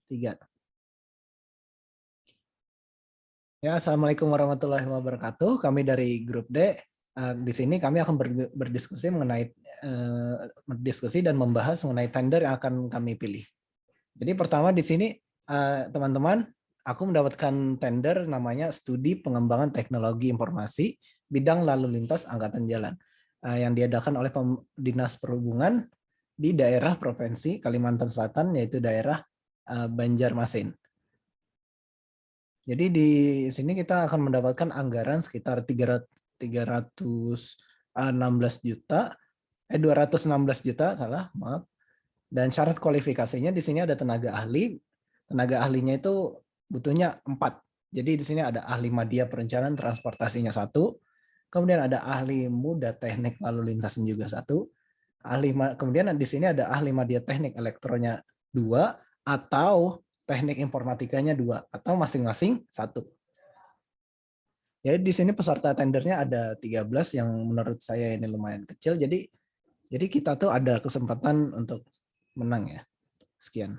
Tiga. Ya, Assalamualaikum warahmatullahi wabarakatuh. Kami dari Grup D. Di sini kami akan berdiskusi mengenai berdiskusi dan membahas mengenai tender yang akan kami pilih. Jadi pertama di sini teman-teman, aku mendapatkan tender namanya Studi Pengembangan Teknologi Informasi Bidang Lalu Lintas Angkatan Jalan yang diadakan oleh Dinas Perhubungan di daerah Provinsi Kalimantan Selatan, yaitu daerah Banjarmasin. Jadi di sini kita akan mendapatkan anggaran sekitar 316 juta, 216 juta, salah, maaf. Dan syarat kualifikasinya di sini ada tenaga ahli. Tenaga ahlinya itu butuhnya 4. Jadi di sini ada ahli media perencanaan transportasinya 1, kemudian ada ahli muda teknik lalu lintasnya juga 1, kemudian di sini ada ahli media teknik elektronya 2, atau teknik informatikanya 2, atau masing-masing 1. Jadi di sini peserta tendernya ada 13 yang menurut saya ini lumayan kecil. Jadi kita tuh ada kesempatan untuk menang ya. Sekian.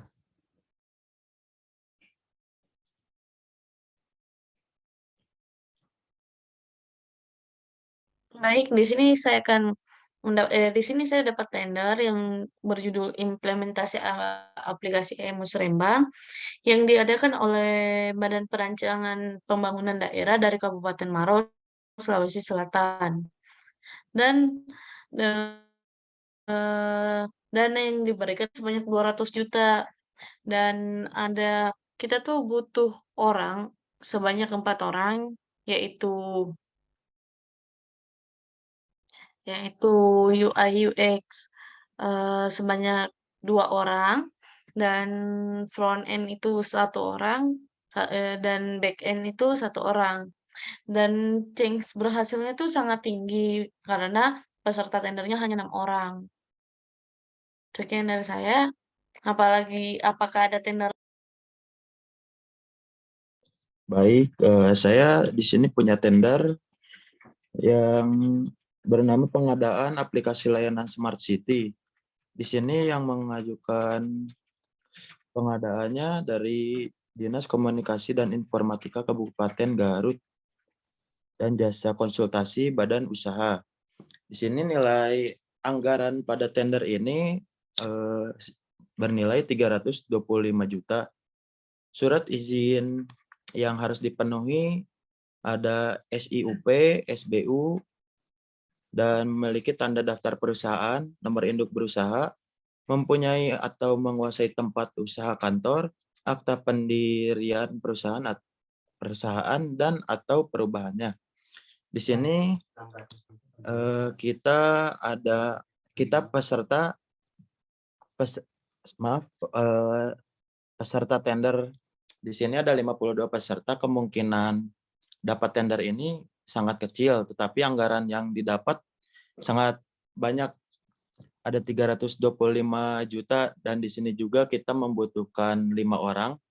Baik, di sini saya dapat tender yang berjudul Implementasi Aplikasi Musrembang yang diadakan oleh Badan Perancangan Pembangunan Daerah dari Kabupaten Maros, Sulawesi Selatan. Dan eh, dana yang diberikan sebanyak 200 juta dan kita tuh butuh orang sebanyak 4 orang, yaitu yaitu UI UX sebanyak 2 orang, dan front end itu 1 orang, dan back end itu 1 orang. Dan chance berhasilnya itu sangat tinggi karena peserta tendernya hanya 6 orang. Sekian dari saya. Apakah ada tender? Baik, saya di sini punya tender yang bernama pengadaan aplikasi layanan Smart City. Di sini yang mengajukan pengadaannya dari Dinas Komunikasi dan Informatika Kabupaten Garut dan Jasa Konsultasi Badan Usaha. Di sini nilai anggaran pada tender ini bernilai 325 juta. Surat izin yang harus dipenuhi ada SIUP, SBU, dan memiliki tanda daftar perusahaan, nomor induk berusaha, mempunyai atau menguasai tempat usaha kantor, akta pendirian perusahaan dan atau perubahannya. Di sini kita peserta tender. Di sini ada 52 peserta, kemungkinan dapat tender ini sangat kecil, tetapi anggaran yang didapat sangat banyak, ada 325 juta, dan di sini juga kita membutuhkan 5 orang.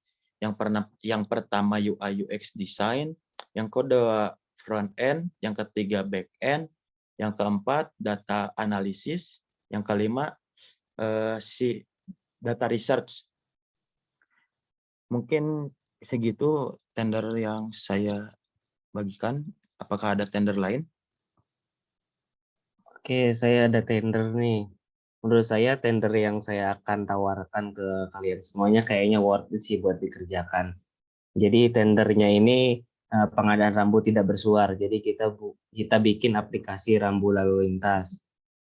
Yang pertama UI UX design, yang kedua front end, yang ketiga back end, yang keempat data analisis, yang kelima data research. Mungkin segitu tender yang saya bagikan. Apakah ada tender lain? Oke, saya ada tender nih. Menurut saya tender yang saya akan tawarkan ke kalian semuanya kayaknya worth it sih buat dikerjakan. Jadi tendernya ini pengadaan rambu tidak bersuar. Jadi kita bikin aplikasi rambu lalu lintas.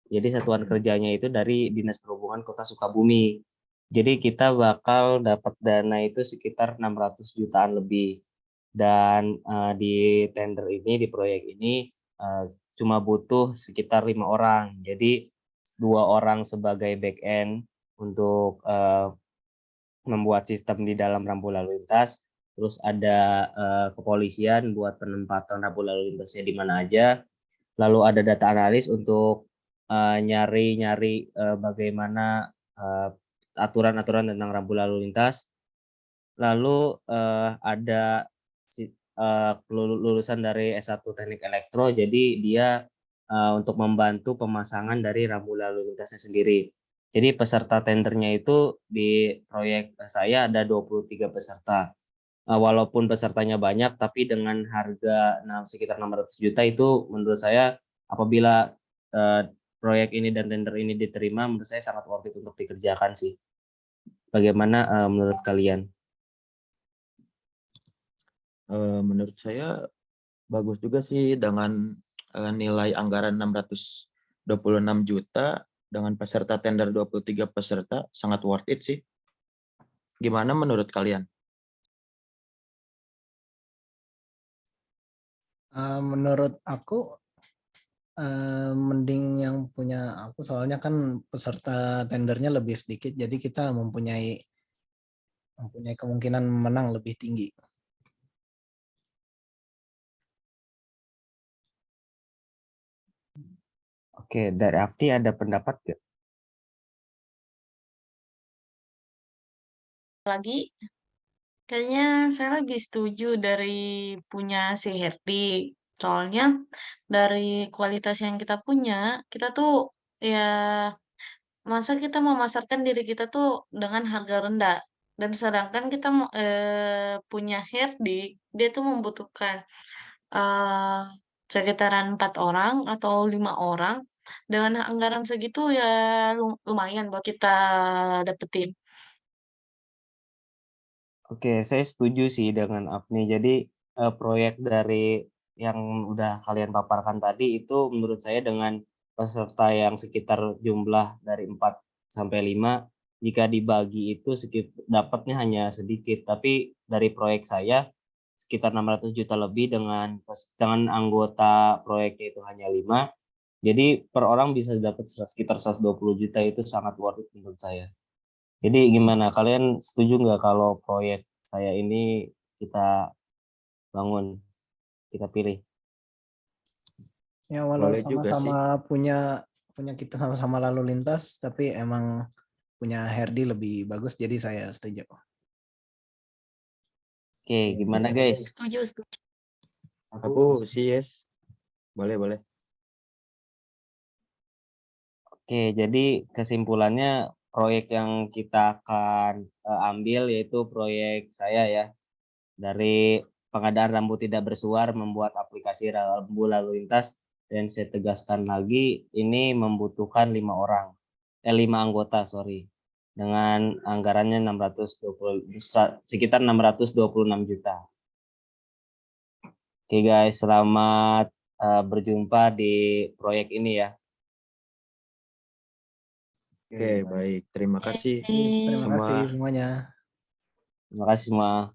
Jadi satuan kerjanya itu dari Dinas Perhubungan Kota Sukabumi. Jadi kita bakal dapat dana itu sekitar 600 jutaan lebih. Dan di tender ini, di proyek ini cuma butuh sekitar 5 orang. Jadi 2 orang sebagai back end untuk membuat sistem di dalam rambu lalu lintas. Terus ada kepolisian buat penempatan rambu lalu lintasnya di mana aja. Lalu ada data analis untuk nyari-nyari bagaimana aturan-aturan tentang rambu lalu lintas. Lalu ada lulusan dari S1 Teknik Elektro, jadi dia untuk membantu pemasangan dari rambu lalu lintasnya sendiri. Jadi peserta tendernya itu di proyek saya ada 23 peserta. Walaupun pesertanya banyak, tapi dengan harga sekitar 600 juta itu menurut saya apabila proyek ini dan tender ini diterima, menurut saya sangat worth it untuk dikerjakan sih. Bagaimana menurut kalian? Menurut saya bagus juga sih dengan nilai anggaran 626 juta dengan peserta tender 23 peserta, sangat worth it sih. Gimana menurut kalian? Menurut aku mending yang punya aku, soalnya kan peserta tendernya lebih sedikit, jadi kita mempunyai kemungkinan menang lebih tinggi. Oke, dari Afti ada pendapat nggak? Lagi, kayaknya saya lebih setuju dari punya si Herdi. Soalnya dari kualitas yang kita punya, kita tuh ya masa kita memasarkan diri kita tuh dengan harga rendah. Dan sedangkan kita punya Herdi, dia tuh membutuhkan eh sekitaran 4 orang atau 5 orang. Dengan anggaran segitu ya lumayan buat kita dapetin. Oke, saya setuju sih dengan Afni. Jadi proyek dari yang udah kalian paparkan tadi itu menurut saya dengan peserta yang sekitar jumlah dari 4 sampai 5, jika dibagi itu dapatnya hanya sedikit. Tapi dari proyek saya sekitar 600 juta lebih dengan anggota proyeknya itu hanya 5. Jadi per orang bisa dapat sekitar 120 juta, itu sangat worth it menurut saya. Jadi gimana, kalian setuju nggak kalau proyek saya ini kita bangun, kita pilih? Ya walau Boleh juga sih. sama-sama punya kita sama-sama lalu lintas, tapi emang punya Herdi lebih bagus, jadi saya setuju. Oke, gimana guys? Setuju, setuju. Aku sih yes. Boleh. Oke, jadi kesimpulannya proyek yang kita akan ambil yaitu proyek saya ya. Dari pengadaan rambu tidak bersuar membuat aplikasi rambu lalu lintas, dan saya tegaskan lagi ini membutuhkan 5 anggota dengan anggarannya sekitar 626 juta. Oke guys, selamat berjumpa di proyek ini ya. Oke, baik. Terima kasih Terima semua. kasih semuanya. Terima kasih semua.